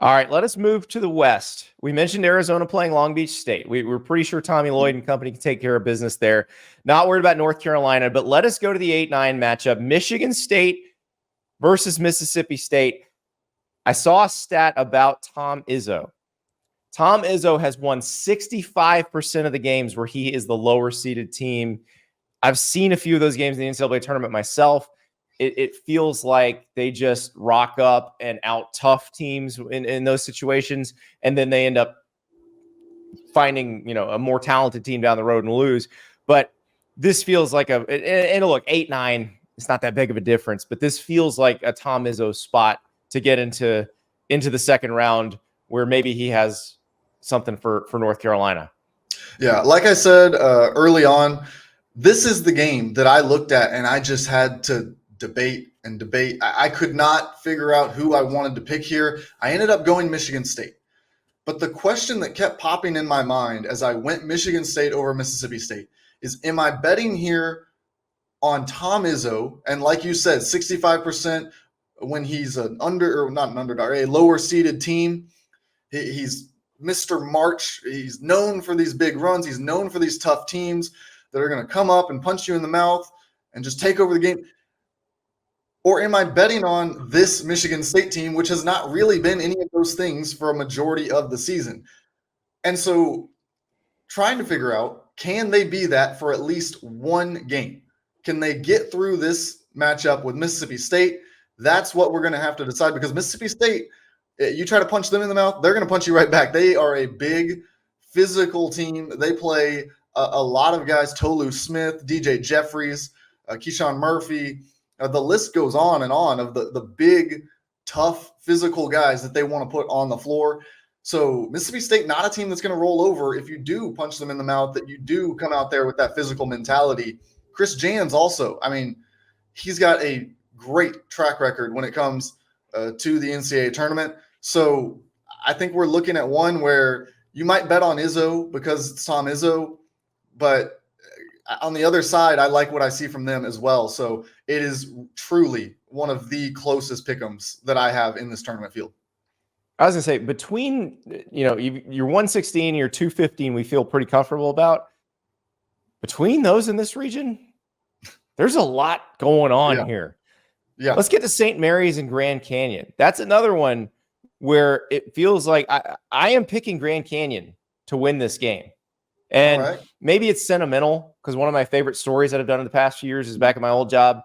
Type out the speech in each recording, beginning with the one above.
All right, let us move to the West. We mentioned Arizona playing Long Beach State. We're pretty sure Tommy Lloyd and company can take care of business there. Not worried about North Carolina, but let us go to the 8-9 matchup. Michigan State versus Mississippi State. I saw a stat about Tom Izzo. Tom Izzo has won 65% of the games where he is the lower seeded team. I've seen a few of those games in the NCAA tournament myself. It feels like they just rock up and out tough teams in those situations, and then they end up finding a more talented team down the road and lose. But this feels like and look, 8-9, it's not that big of a difference, but this feels like a Tom Izzo spot to get into the second round where maybe he has something for North Carolina. Yeah, like I said early on, this is the game that I looked at and I just had to debate. I could not figure out who I wanted to pick here. I ended up going Michigan State. But the question that kept popping in my mind as I went Michigan State over Mississippi State is, am I betting here on Tom Izzo? And like you said, 65% when he's a lower seeded team. He's Mr. March. He's known for these big runs. He's known for these tough teams that are going to come up and punch you in the mouth and just take over the game. Or am I betting on this Michigan State team, which has not really been any of those things for a majority of the season? And so trying to figure out, can they be that for at least one game? Can they get through this matchup with Mississippi State? That's what we're going to have to decide, because Mississippi State, you try to punch them in the mouth, they're going to punch you right back. They are a big physical team. They play a lot of guys, Tolu Smith, DJ Jeffries, Keyshawn Murphy. The list goes on and on of the big, tough, physical guys that they want to put on the floor. So Mississippi State, not a team that's going to roll over if you do punch them in the mouth, that you do come out there with that physical mentality. Chris Jans also, he's got a great track record when it comes to the NCAA tournament. So I think we're looking at one where you might bet on Izzo because it's Tom Izzo, but on the other side, I like what I see from them as well. So it is truly one of the closest pick'ems that I have in this tournament field. I was going to say, between, your 116 and your 215, we feel pretty comfortable about. Between those in this region, there's a lot going on here. Yeah. Let's get to St. Mary's and Grand Canyon. That's another one where it feels like I am picking Grand Canyon to win this game. And maybe it's sentimental, because one of my favorite stories that I've done in the past few years is back at my old job.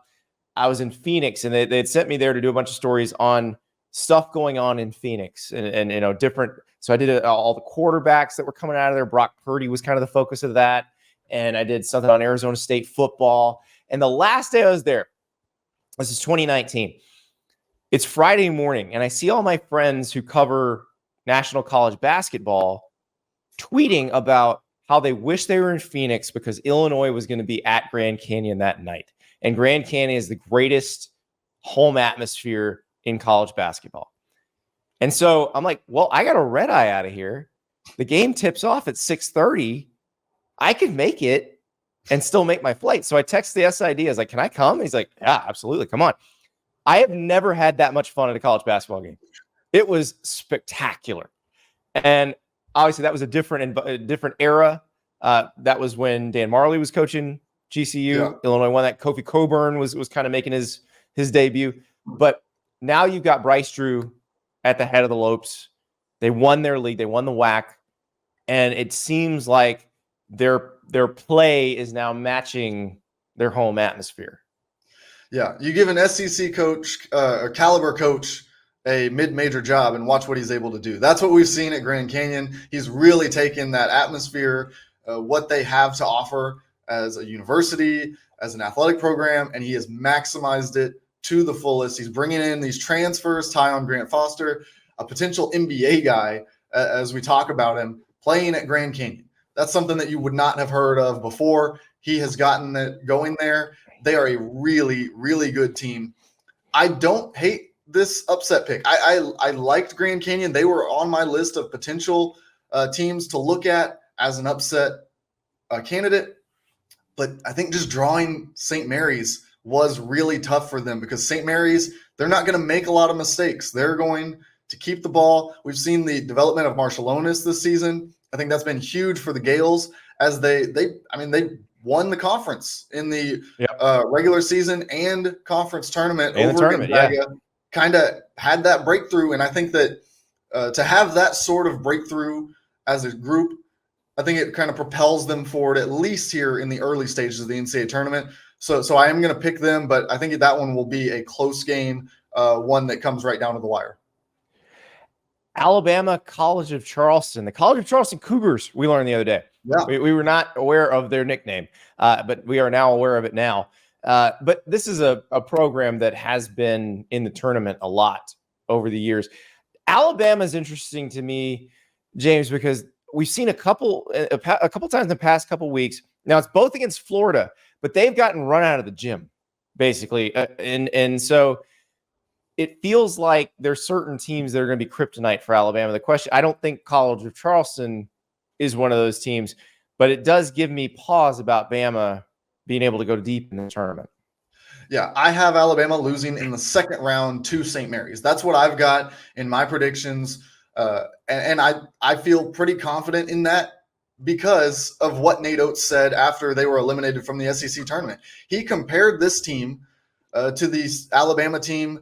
I was in Phoenix, and they had sent me there to do a bunch of stories on stuff going on in Phoenix and different. So I did all the quarterbacks that were coming out of there. Brock Purdy was kind of the focus of that. And I did something on Arizona State football. And the last day I was there, this is 2019. It's Friday morning, and I see all my friends who cover national college basketball tweeting about how they wish they were in Phoenix because Illinois was going to be at Grand Canyon that night. And Grand Canyon is the greatest home atmosphere in college basketball. And so I'm like, well, I got a red eye out of here. The game tips off at 6:30. I could make it and still make my flight. So I text the SID. I was like, can I come? He's like, yeah, absolutely. Come on. I have never had that much fun at a college basketball game. It was spectacular. And obviously that was a different era. That was when Dan Marley was coaching GCU. Yeah. Illinois won that. Kofi Coburn was kind of making his debut. But now you've got Bryce Drew at the head of the Lopes. They won their league. They won the WAC. And it seems like their play is now matching their home atmosphere. Yeah, you give an SEC coach, a caliber coach, a mid-major job and watch what he's able to do. That's what we've seen at Grand Canyon. He's really taken that atmosphere, what they have to offer as a university, as an athletic program, and he has maximized it to the fullest. He's bringing in these transfers, Tyon Grant Foster, a potential NBA guy, as we talk about him, playing at Grand Canyon. That's something that you would not have heard of before. He has gotten it going there. They are a really, really good team. I don't hate this upset pick. I liked Grand Canyon. They were on my list of potential teams to look at as an upset candidate. But I think just drawing St. Mary's was really tough for them because St. Mary's, they're not going to make a lot of mistakes. They're going to keep the ball. We've seen the development of Marshallonis this season. I think that's been huge for the Gales as they won the conference in the regular season and conference tournament and over Gonzaga. Kind of had that breakthrough, and I think that to have that sort of breakthrough as a group, I think it kind of propels them forward, at least here in the early stages of the NCAA tournament. So I am going to pick them, but I think that one will be a close game, one that comes right down to the wire. Alabama College of Charleston. The College of Charleston Cougars, we learned the other day. Yeah. We were not aware of their nickname, but we are now aware of it now. But this is a program that has been in the tournament a lot over the years. Alabama is interesting to me, James, because we've seen a couple times in the past couple weeks. Now it's both against Florida, but they've gotten run out of the gym, basically. And so it feels like there's certain teams that are going to be kryptonite for Alabama. The question, I don't think College of Charleston is one of those teams, but it does give me pause about Bama being able to go deep in the tournament. Yeah, I have Alabama losing in the second round to St. Mary's. That's what I've got in my predictions. And I feel pretty confident in that because of what Nate Oates said after they were eliminated from the SEC tournament. He compared this team to the Alabama team,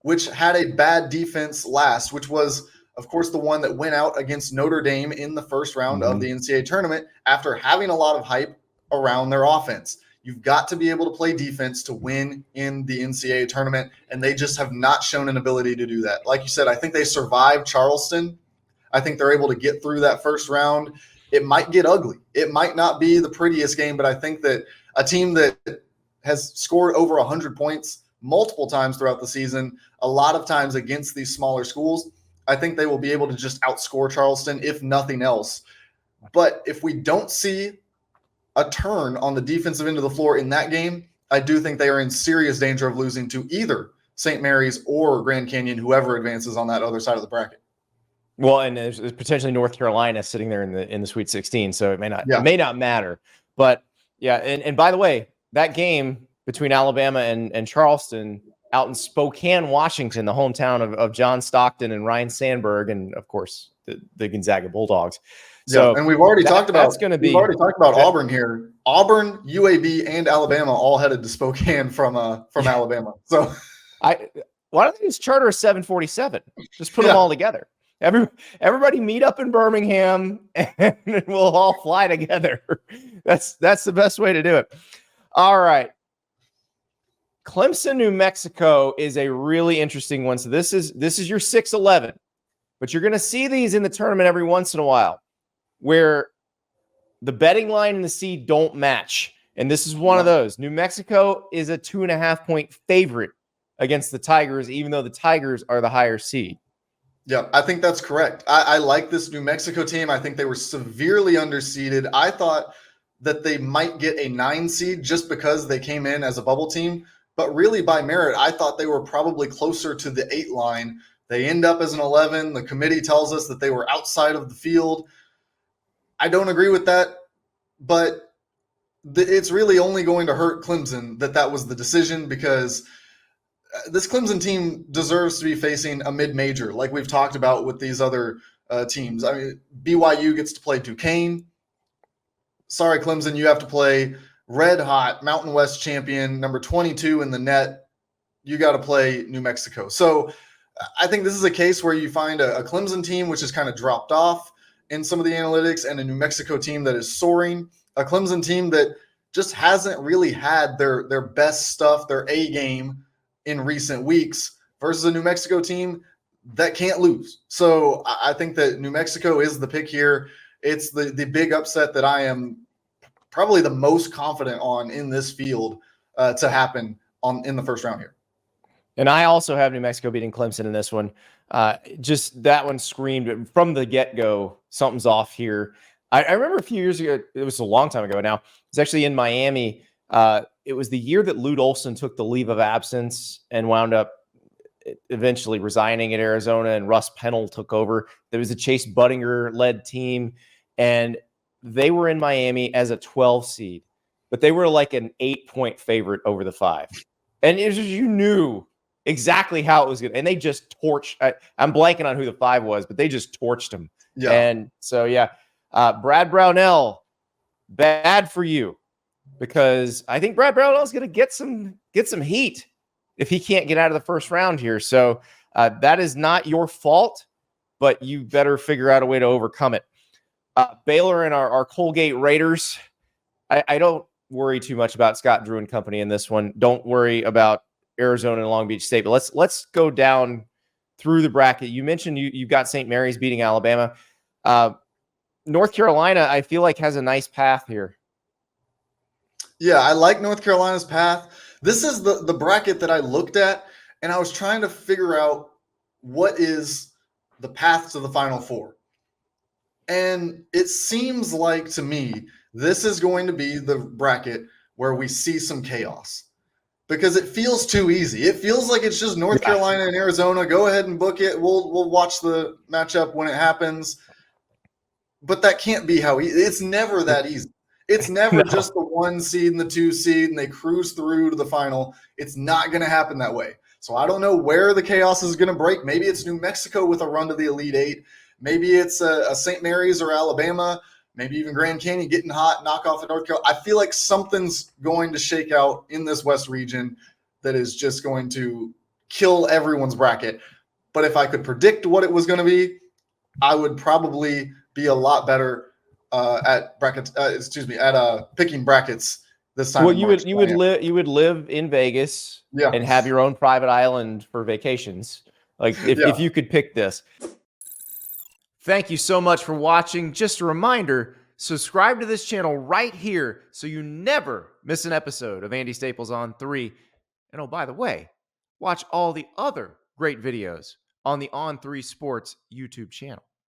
which had a bad defense last, which was, of course, the one that went out against Notre Dame in the first round of the NCAA tournament after having a lot of hype around their offense. You've got to be able to play defense to win in the NCAA tournament, and they just have not shown an ability to do that. Like you said, I think they survived Charleston. I think they're able to get through that first round. It might get ugly. It might not be the prettiest game, but I think that a team that has scored over 100 points multiple times throughout the season, a lot of times against these smaller schools, I think they will be able to just outscore Charleston, if nothing else. But if we don't see a turn on the defensive end of the floor in that game, I do think they are in serious danger of losing to either St. Mary's or Grand Canyon, whoever advances on that other side of the bracket. Well, and there's potentially North Carolina sitting there in the Sweet 16, so it may not matter. But yeah, and by the way, that game between Alabama and Charleston out in Spokane, Washington, the hometown of John Stockton and Ryan Sandberg, and of course the Gonzaga Bulldogs. So, and we've already talked about Auburn here. Auburn, UAB, and Alabama all headed to Spokane from Alabama. So, why don't they just charter a 747? Just put them all together. Everybody meet up in Birmingham, and we'll all fly together. That's the best way to do it. All right. Clemson, New Mexico is a really interesting one. So this is your 6-11, but you're going to see these in the tournament every once in a while, where the betting line and the seed don't match. And this is one of those. New Mexico is a 2.5-point favorite against the Tigers, even though the Tigers are the higher seed. Yeah, I think that's correct. I like this New Mexico team. I think they were severely underseeded. I thought that they might get a 9 seed just because they came in as a bubble team. But really by merit, I thought they were probably closer to the 8 line. They end up as an 11. The committee tells us that they were outside of the field. I don't agree with that, but it's really only going to hurt Clemson that was the decision, because this Clemson team deserves to be facing a mid-major like we've talked about with these other teams. I mean, BYU gets to play Duquesne. Sorry, Clemson, you have to play red-hot Mountain West champion, number 22 in the net. You got to play New Mexico. So I think this is a case where you find a Clemson team which has kind of dropped off in some of the analytics, and a New Mexico team that is soaring, a Clemson team that just hasn't really had their best stuff, their A game in recent weeks, versus a New Mexico team that can't lose. So I think that New Mexico is the pick here. It's the big upset that I am probably the most confident on in this field to happen in the first round here. And I also have New Mexico beating Clemson in this one. Just that one screamed from the get-go, something's off here. I remember a few years ago, it was a long time ago now, it's actually in Miami. It was the year that Lute Olson took the leave of absence and wound up eventually resigning at Arizona, and Russ Pennell took over. There was a Chase Buttinger-led team, and they were in Miami as a 12 seed, but they were like an 8-point favorite over the 5. And it was just, you knew exactly how it was going to, and they just torched. I'm blanking on who the 5 was, but they just torched him. Yeah. And so, Brad Brownell, bad for you, because I think Brad Brownell is going to get some heat if he can't get out of the first round here. So that is not your fault, but you better figure out a way to overcome it. Baylor and our Colgate Raiders. I don't worry too much about Scott Drew and company in this one. Don't worry about Arizona and Long Beach State. But let's go down through the bracket. You mentioned you've got St. Mary's beating Alabama. North Carolina, I feel like, has a nice path here. Yeah, I like North Carolina's path. This is the bracket that I looked at, and I was trying to figure out what is the path to the Final Four. And it seems like to me, this is going to be the bracket where we see some chaos, because it feels too easy. It feels like it's just North Carolina and Arizona. Go ahead and book it. We'll watch the matchup when it happens. But that can't be how it's never that easy. It's never just the 1 seed and the 2 seed and they cruise through to the final. It's not going to happen that way. So I don't know where the chaos is going to break. Maybe it's New Mexico with a run to the Elite Eight. Maybe it's a St. Mary's or Alabama. Maybe even Grand Canyon getting hot, knock off the North Carolina. I feel like something's going to shake out in this West region that is just going to kill everyone's bracket. But if I could predict what it was going to be, I would probably be a lot better at brackets. Picking brackets this time. Well, you would live in Vegas, and have your own private island for vacations. Like if you could pick this. Thank you so much for watching. Just a reminder, subscribe to this channel right here so you never miss an episode of Andy Staples on 3. And oh, by the way, watch all the other great videos on the On3 Sports YouTube channel.